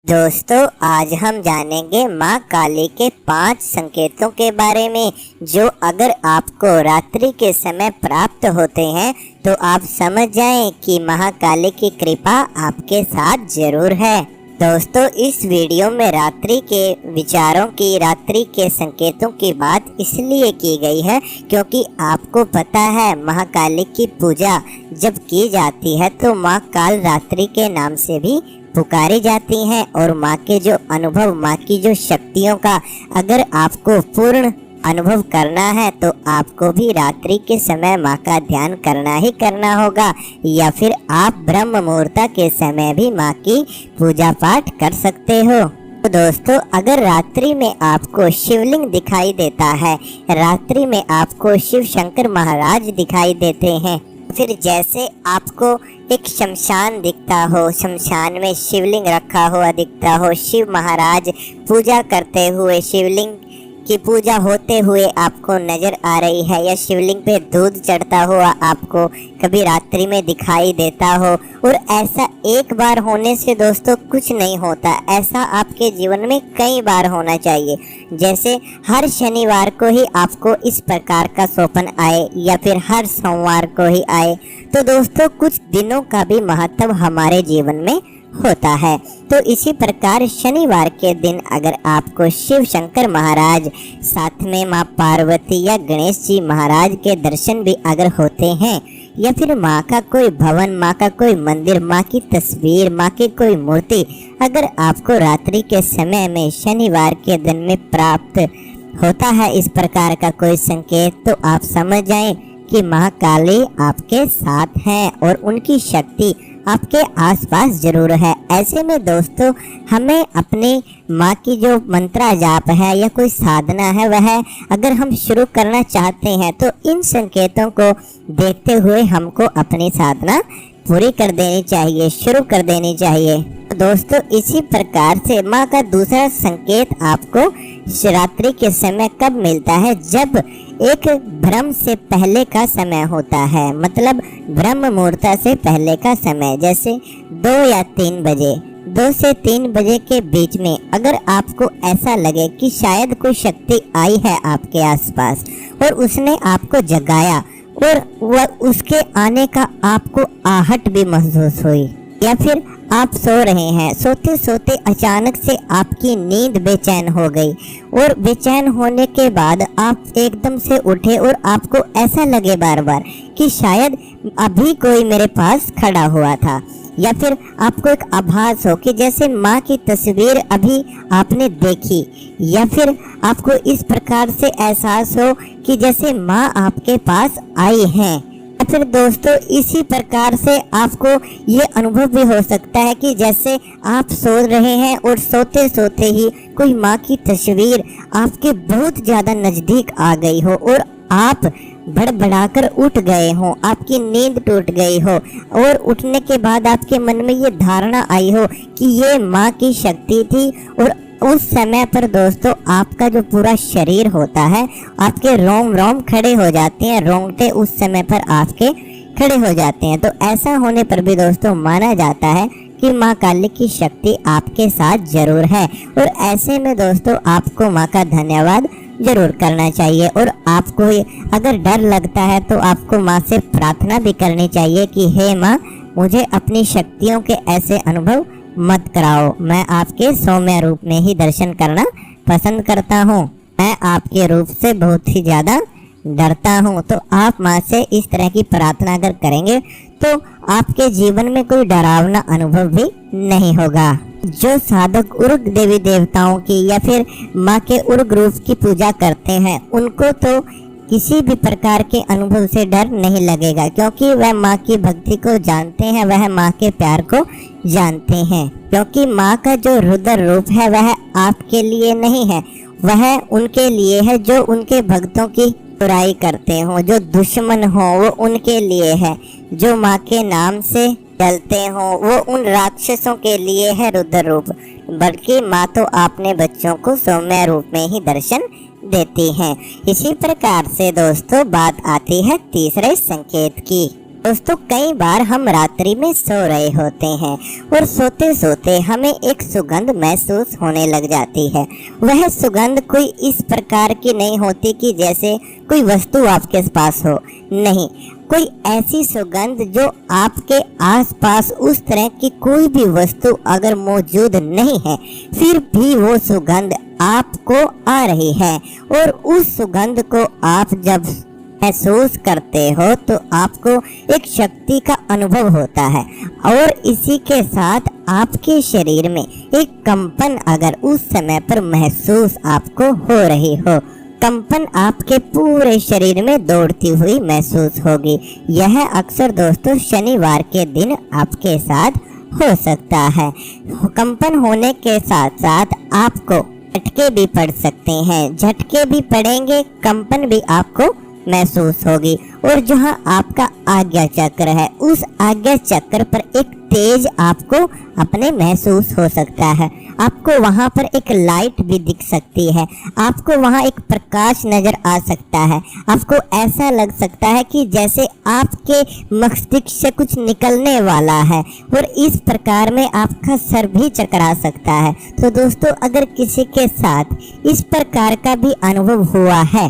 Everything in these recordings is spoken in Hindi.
दोस्तों, आज हम जानेंगे माँ काली के 5 संकेतों के बारे में जो अगर आपको रात्रि के समय प्राप्त होते हैं तो आप समझ जाएं कि महाकाली की कृपा आपके साथ जरूर है। दोस्तों, इस वीडियो में रात्रि के विचारों की, रात्रि के संकेतों की बात इसलिए की गई है क्योंकि आपको पता है महाकाली की पूजा जब की जाती है तो माँ काल रात्रि के नाम से भी पुकारी जाती हैं और माँ के जो अनुभव, माँ की जो शक्तियों का अगर आपको पूर्ण अनुभव करना है तो आपको भी रात्रि के समय माँ का ध्यान करना ही करना होगा, या फिर आप ब्रह्म मुहूर्त के समय भी माँ की पूजा पाठ कर सकते हो। तो दोस्तों, अगर रात्रि में आपको शिवलिंग दिखाई देता है, रात्रि में आपको शिव शंकर महाराज दिखाई देते हैं, फिर जैसे आपको एक शमशान दिखता हो, शमशान में शिवलिंग रखा हुआ दिखता हो, शिव महाराज पूजा करते हुए, शिवलिंग की पूजा होते हुए आपको नजर आ रही है, या शिवलिंग पे दूध चढ़ता हुआ आपको कभी रात्रि में दिखाई देता हो। और ऐसा एक बार होने से दोस्तों कुछ नहीं होता, ऐसा आपके जीवन में कई बार होना चाहिए। जैसे हर शनिवार को ही आपको इस प्रकार का स्वप्न आए या फिर हर सोमवार को ही आए, तो दोस्तों कुछ दिनों का भी महत्व हमारे जीवन में होता है। तो इसी प्रकार शनिवार के दिन अगर आपको शिव शंकर महाराज, साथ में माँ पार्वती या गणेश जी महाराज के दर्शन भी अगर होते हैं, या फिर माँ का कोई भवन, माँ का कोई मंदिर, माँ की तस्वीर, माँ की कोई मूर्ति अगर आपको रात्रि के समय में शनिवार के दिन में प्राप्त होता है, इस प्रकार का कोई संकेत, तो आप समझ जाएं कि माँ काली आपके साथ हैं और उनकी शक्ति आपके आसपास जरूर है। ऐसे में दोस्तों हमें अपने माँ की जो मंत्रा जाप है या कोई साधना है, वह अगर हम शुरू करना चाहते हैं तो इन संकेतों को देखते हुए हमको अपनी साधना पूरी कर देनी चाहिए, शुरू कर देनी चाहिए। दोस्तों, इसी प्रकार से माँ का दूसरा संकेत आपको शिवरात्रि के समय कब मिलता है, जब एक ब्रह्म से पहले का समय होता है, मतलब ब्रह्म मुहूर्त से पहले का समय, जैसे 2 या 3 बजे, 2 से 3 बजे के बीच में अगर आपको ऐसा लगे कि शायद कोई शक्ति आई है आपके आसपास और उसने आपको जगाया और वह उसके आने का आपको आहट भी महसूस हुई, या फिर आप सो रहे हैं, सोते सोते अचानक से आपकी नींद बेचैन हो गई और बेचैन होने के बाद आप एकदम से उठे और आपको ऐसा लगे बार बार कि शायद अभी कोई मेरे पास खड़ा हुआ था, या फिर आपको एक आभास हो कि जैसे माँ की तस्वीर अभी आपने देखी, या फिर आपको इस प्रकार से एहसास हो कि जैसे माँ आपके पास आई हैं। फिर दोस्तों इसी प्रकार से आपको ये अनुभव भी हो सकता है कि जैसे आप सो रहे हैं और सोते सोते ही कोई माँ की तस्वीर आपके बहुत ज़्यादा नज़दीक आ गई हो और आप बड़बड़ाकर उठ गए हो, आपकी नींद टूट गई हो और उठने के बाद आपके मन में ये धारणा आई हो कि ये माँ की शक्ति थी। और उस समय पर दोस्तों आपका जो पूरा शरीर होता है, आपके रोम रोम खड़े हो जाते हैं, रोंगटे उस समय पर आपके खड़े हो जाते हैं। तो ऐसा होने पर भी दोस्तों माना जाता है कि माँ काली की शक्ति आपके साथ जरूर है। और ऐसे में दोस्तों आपको माँ का धन्यवाद जरूर करना चाहिए, और आपको अगर डर लगता है तो आपको माँ से प्रार्थना भी करनी चाहिए कि हे माँ, मुझे अपनी शक्तियों के ऐसे अनुभव मत कराओ, मैं आपके सौम्य रूप में ही दर्शन करना पसंद करता हूँ, मैं आपके रूप से बहुत ही ज़्यादा डरता हूँ। तो आप माँ से इस तरह की प्रार्थना अगर करेंगे तो आपके जीवन में कोई डरावना अनुभव भी नहीं होगा। जो साधक उर्ग देवी देवताओं की या फिर माँ के उर्ग रूप की पूजा करते हैं, उनको तो किसी भी प्रकार के अनुभव से डर नहीं लगेगा, क्योंकि वह माँ की भक्ति को जानते हैं, वह माँ के प्यार को जानते हैं। क्योंकि माँ का जो रुद्र रूप है वह आपके लिए नहीं है, वह उनके लिए है जो उनके भक्तों की बुराई करते हो, जो दुश्मन हो वो उनके लिए है, जो माँ के नाम से जलते हो वो उन राक्षसों के लिए है रुद्र रूप। बल्कि माँ तो अपने बच्चों को सौम्य रूप में ही दर्शन देती हैं। इसी प्रकार से दोस्तों बात आती है तीसरे संकेत की। दोस्तों कई बार हम रात्रि में सो रहे होते हैं और सोते सोते हमें एक सुगंध महसूस होने लग जाती है। वह सुगंध कोई इस प्रकार की नहीं होती कि जैसे कोई वस्तु आपके पास हो, नहीं, कोई ऐसी सुगंध जो आपके आसपास उस तरह की कोई भी वस्तु अगर मौजूद नहीं है फिर भी वो सुगंध आपको आ रही है और उस सुगंध को आप जब महसूस करते हो तो आपको एक शक्ति का अनुभव होता है और इसी के साथ आपके शरीर में एक कंपन अगर उस समय पर महसूस आपको हो रही हो, कंपन आपके पूरे शरीर में दौड़ती हुई महसूस होगी। यह अक्सर दोस्तों शनिवार के दिन आपके साथ हो सकता है। कंपन होने के साथ साथ आपको झटके भी पड़ सकते हैं, झटके भी पड़ेंगे, कंपन भी आपको महसूस होगी और जहां आपका आज्ञा चक्र है उस आज्ञा चक्र पर एक तेज आपको अपने महसूस हो सकता है। आपको वहां पर एक लाइट भी दिख सकती है, आपको वहां एक प्रकाश नजर आ सकता है, आपको ऐसा लग सकता है कि जैसे आपके मस्तिष्क से कुछ निकलने वाला है और इस प्रकार में आपका सर भी चकरा सकता है। तो दोस्तों अगर किसी के साथ इस प्रकार का भी अनुभव हुआ है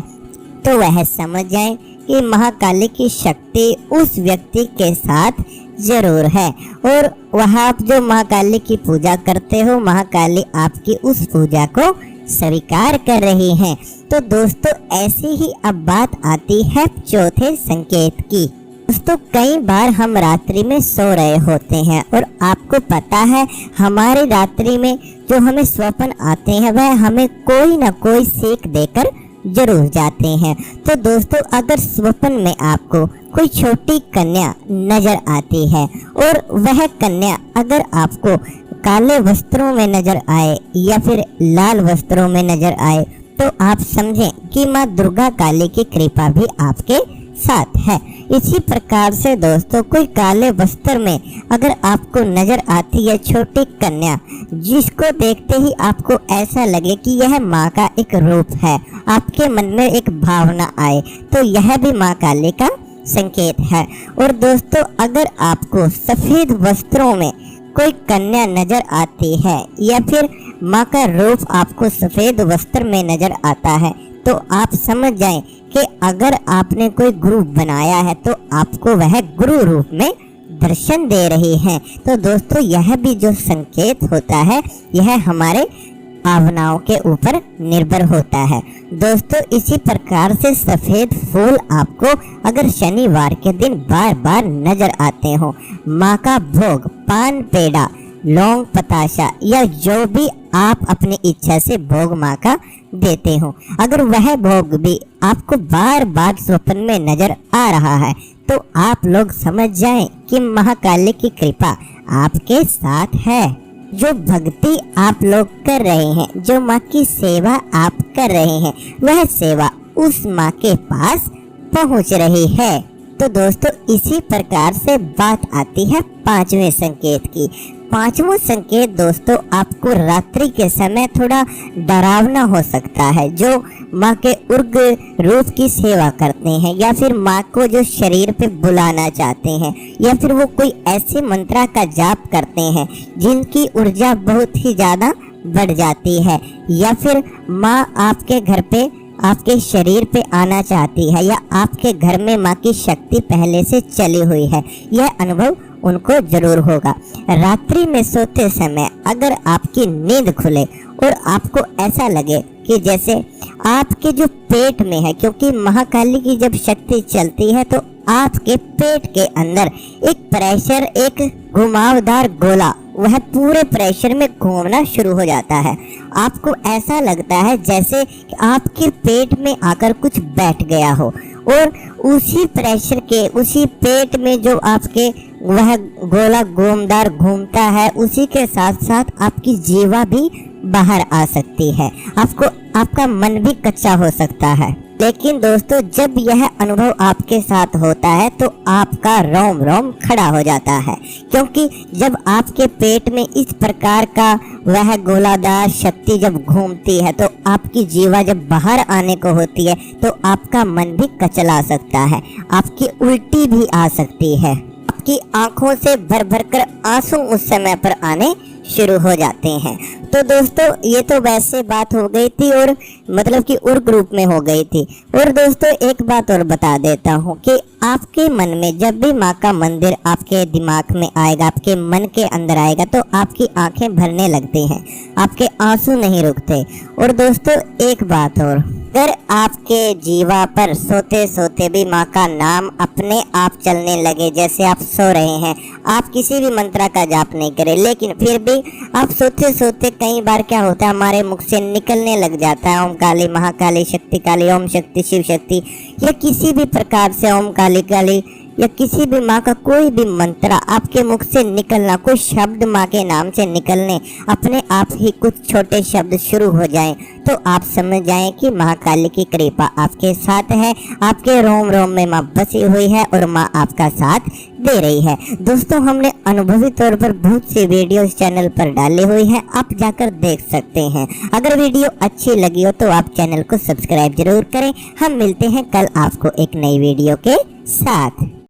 तो वह समझ जाए कि महाकाली की शक्ति उस व्यक्ति के साथ जरूर है और वह आप जो महाकाली की पूजा करते हो, महाकाली आपकी उस पूजा को स्वीकार कर रही हैं। तो दोस्तों ऐसी ही अब बात आती है चौथे संकेत की। दोस्तों कई बार हम रात्रि में सो रहे होते हैं और आपको पता है हमारी रात्रि में जो हमें स्वप्न आते हैं वह हमें कोई ना कोई सीख देकर जरूर जाते हैं। तो दोस्तों अगर स्वप्न में आपको कोई छोटी कन्या नजर आती है और वह कन्या अगर आपको काले वस्त्रों में नजर आए या फिर लाल वस्त्रों में नजर आए तो आप समझें कि माँ दुर्गा काली की कृपा भी आपके साथ है। इसी प्रकार से दोस्तों कोई काले वस्त्र में अगर आपको नजर आती है छोटी कन्या जिसको देखते ही आपको ऐसा लगे कि यह माँ का एक रूप है, आपके मन में एक भावना आए, तो यह भी माँ काली का संकेत है। और दोस्तों अगर आपको सफेद वस्त्रों में कोई कन्या नजर आती है या फिर माँ का रूप आपको सफेद वस्त्र में नजर आता है तो आप समझ जाएं कि अगर आपने कोई ग्रुप बनाया है तो आपको वह गुरु रूप में दर्शन दे रही हैं। तो दोस्तों यह भी जो संकेत होता है यह हमारे भावनाओं के ऊपर निर्भर होता है। दोस्तों इसी प्रकार से सफेद फूल आपको अगर शनिवार के दिन बार बार नजर आते हो, माँ का भोग, पान पेड़ा, लौंग पताशा या जो भी आप अपनी इच्छा से भोग माँ का देते हो, अगर वह भोग भी आपको बार बार स्वप्न में नजर आ रहा है तो आप लोग समझ जाएं कि महाकाली की कृपा आपके साथ है। जो भक्ति आप लोग कर रहे हैं, जो माँ की सेवा आप कर रहे हैं, वह सेवा उस माँ के पास पहुँच रही है। तो दोस्तों इसी प्रकार से बात आती है पांचवें संकेत की। पांचवा संकेत दोस्तों आपको रात्रि के समय थोड़ा डरावना हो सकता है। जो माँ के उग्र रूप की सेवा करते हैं या फिर माँ को जो शरीर पे बुलाना चाहते हैं या फिर वो कोई ऐसे मंत्रा का जाप करते हैं जिनकी ऊर्जा बहुत ही ज़्यादा बढ़ जाती है या फिर माँ आपके घर पे आपके शरीर पे आना चाहती है या आपके घर में माँ की शक्ति पहले से चली हुई है, यह अनुभव उनको जरूर होगा। रात्रि में सोते समय अगर आपकी नींद खुले और आपको ऐसा लगे कि जैसे आपके जो पेट में है, क्योंकि महाकाली की जब शक्ति चलती है तो आपके पेट के अंदर एक प्रेशर, एक घुमावदार गोला वह पूरे प्रेशर में घूमना शुरू हो जाता है। आपको ऐसा लगता है जैसे कि आपके पेट में आकर कुछ बैठ गया हो और उसी प्रेशर के उसी पेट में जो आपके वह गोला घूमदार घूमता है उसी के साथ साथ आपकी जीवा भी बाहर आ सकती है। आपको आपका मन भी कच्चा हो सकता है। लेकिन दोस्तों जब यह अनुभव आपके साथ होता है तो आपका रोम रोम खड़ा हो जाता है, क्योंकि जब आपके पेट में इस प्रकार का वह गोलादार शक्ति जब घूमती है तो आपकी जीवा जब बाहर आने को होती है तो आपका मन भी कचला सकता है, आपकी उल्टी भी आ सकती है, आपकी आंखों से भर भर कर आंसू उस समय पर आने शुरू हो जाते हैं। तो दोस्तों ये तो वैसे बात हो गई थी और मतलब कि उर ग्रुप में हो गई थी। और दोस्तों एक बात और बता देता हूँ कि आपके मन में जब भी माँ का मंदिर आपके दिमाग में आएगा, आपके मन के अंदर आएगा, तो आपकी आंखें भरने लगती हैं, आपके आंसू नहीं रुकते। और दोस्तों एक बात और, अगर आपके जीवा पर सोते सोते भी माँ का नाम अपने आप चलने लगे, जैसे आप सो रहे हैं, आप किसी भी मंत्र का जाप नहीं करें, लेकिन फिर भी आप सोते सोते कई बार क्या होता है हमारे मुख से निकलने लग जाता है ओम काली महाकाली शक्ति काली, ओम शक्ति शिव शक्ति, या किसी भी प्रकार से ओम काली काली या किसी भी माँ का कोई भी मंत्र आपके मुख से निकलना, कोई शब्द माँ के नाम से निकलने, अपने आप ही कुछ छोटे शब्द शुरू हो जाएं, तो आप समझ जाएं कि महाकाली की कृपा आपके साथ है, आपके रोम रोम में माँ बसी हुई है और माँ आपका साथ दे रही है। दोस्तों हमने अनुभवी तौर पर बहुत सी वीडियो इस चैनल पर डाली हुई है, आप जाकर देख सकते हैं। अगर वीडियो अच्छी लगी हो तो आप चैनल को सब्सक्राइब जरूर करें। हम मिलते हैं कल आपको एक नई वीडियो के साथ।